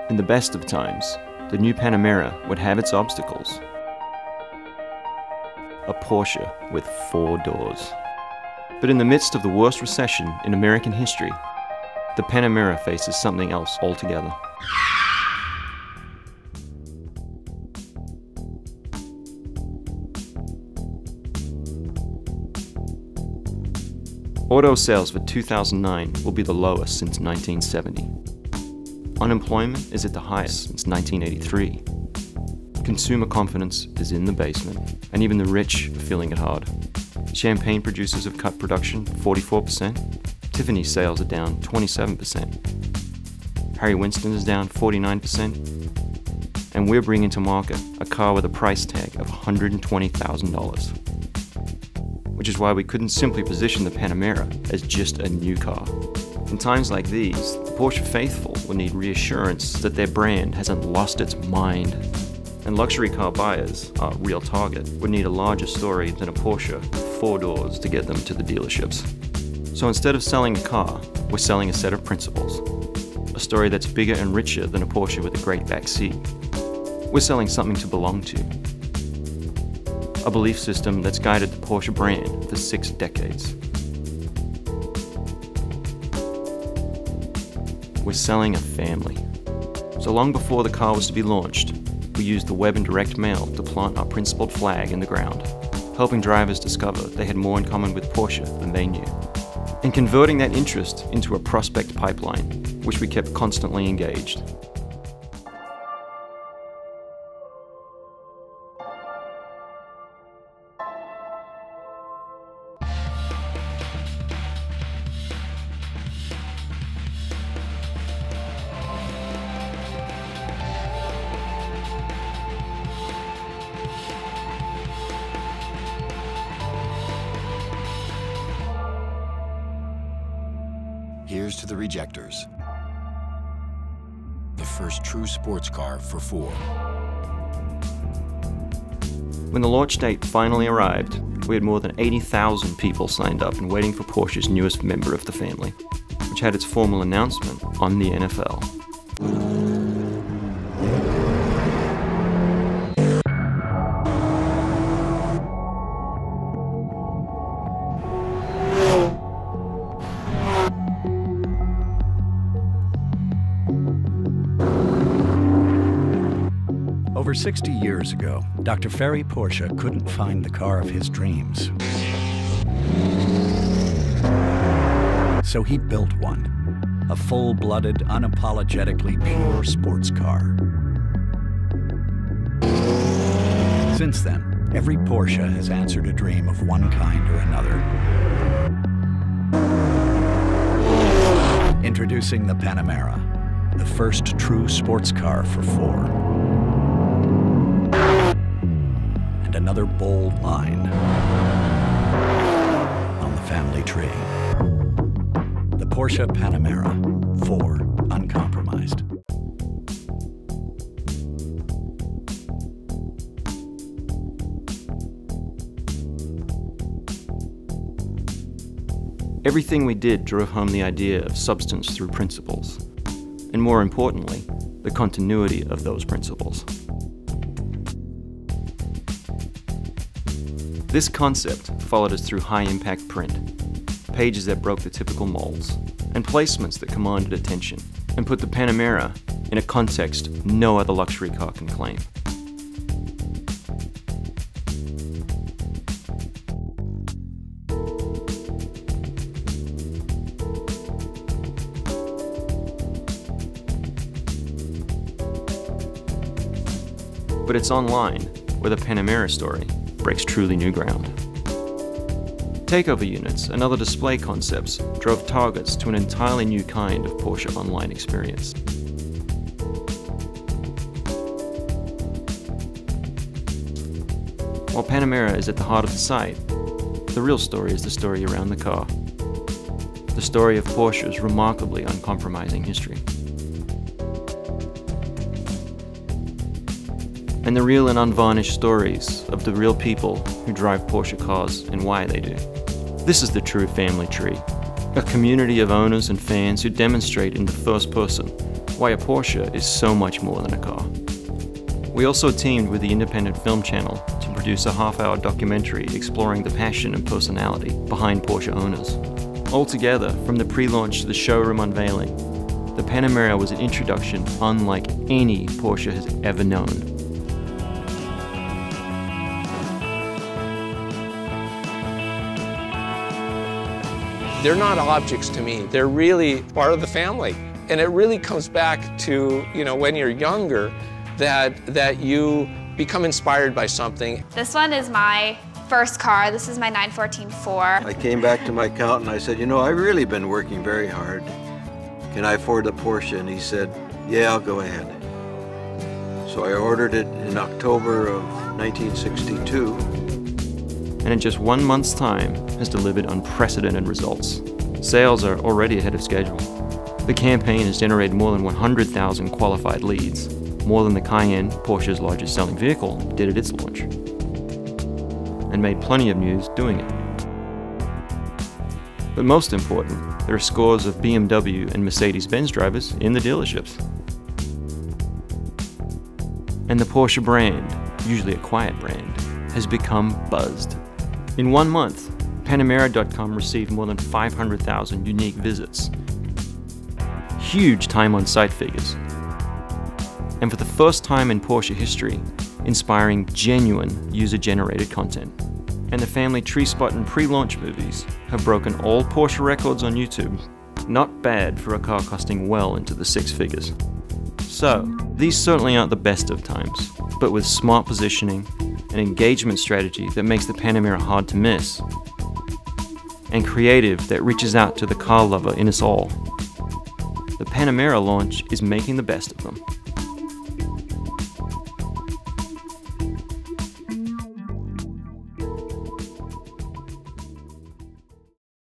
In the best of times, the new Panamera would have its obstacles. A Porsche with 4 doors. But in the midst of the worst recession in American history, the Panamera faces something else altogether. Auto sales for 2009 will be the lowest since 1970. Unemployment is at the highest since 1983. Consumer confidence is in the basement, and even the rich are feeling it hard. Champagne producers have cut production 44%. Tiffany sales are down 27%. Harry Winston is down 49%. And we're bringing to market a car with a price tag of $120,000. Which is why we couldn't simply position the Panamera as just a new car. In times like these, the Porsche faithful will need reassurance that their brand hasn't lost its mind. And luxury car buyers, our real target, would need a larger story than a Porsche with 4 doors to get them to the dealerships. So instead of selling a car, we're selling a set of principles. A story that's bigger and richer than a Porsche with a great back seat. We're selling something to belong to. A belief system that's guided the Porsche brand for 6 decades. We're selling a family. So long before the car was to be launched, we used the web and direct mail to plant our principled flag in the ground, helping drivers discover they had more in common with Porsche than they knew, and converting that interest into a prospect pipeline, which we kept constantly engaged. Here's to the rejectors. The first true sports car for 4. When the launch date finally arrived, we had more than 80,000 people signed up and waiting for Porsche's newest member of the family, which had its formal announcement on the NFL. Over 60 years ago, Dr. Ferry Porsche couldn't find the car of his dreams. So he built one, a full-blooded, unapologetically pure sports car. Since then, every Porsche has answered a dream of one kind or another. Introducing the Panamera, the first true sports car for 4. And another bold line on the family tree. The Porsche Panamera, 4, uncompromised. Everything we did drove home the idea of substance through principles, and more importantly, the continuity of those principles. This concept followed us through high-impact print, pages that broke the typical molds, and placements that commanded attention, and put the Panamera in a context no other luxury car can claim. But it's online where the Panamera story breaks truly new ground. Takeover units and other display concepts drove targets to an entirely new kind of Porsche online experience. While Panamera is at the heart of the site, the real story is the story around the car. The story of Porsche's remarkably uncompromising history. And the real and unvarnished stories of the real people who drive Porsche cars and why they do. This is the true family tree, a community of owners and fans who demonstrate in the first person why a Porsche is so much more than a car. We also teamed with the independent film channel to produce a half-hour documentary exploring the passion and personality behind Porsche owners. Altogether, from the pre-launch to the showroom unveiling, the Panamera was an introduction unlike any Porsche has ever known. They're not objects to me. They're really part of the family. And it really comes back to, when you're younger, that you become inspired by something. This one is my first car. This is my 914-4. I came back to my accountant and I said, I've really been working very hard. Can I afford a Porsche? And he said, yeah, I'll go ahead. So I ordered it in October of 1962. And in just 1 month's time has delivered unprecedented results. Sales are already ahead of schedule. The campaign has generated more than 100,000 qualified leads, more than the Cayenne, Porsche's largest selling vehicle, did at its launch, and made plenty of news doing it. But most important, there are scores of BMW and Mercedes-Benz drivers in the dealerships. And the Porsche brand, usually a quiet brand, has become buzzed. In 1 month, Panamera.com received more than 500,000 unique visits. Huge time on site figures. And for the first time in Porsche history, inspiring genuine user-generated content. And the family tree spot and pre-launch movies have broken all Porsche records on YouTube. Not bad for a car costing well into the six figures. So, these certainly aren't the best of times, but with smart positioning, an engagement strategy that makes the Panamera hard to miss, and creative that reaches out to the car lover in us all, the Panamera launch is making the best of them.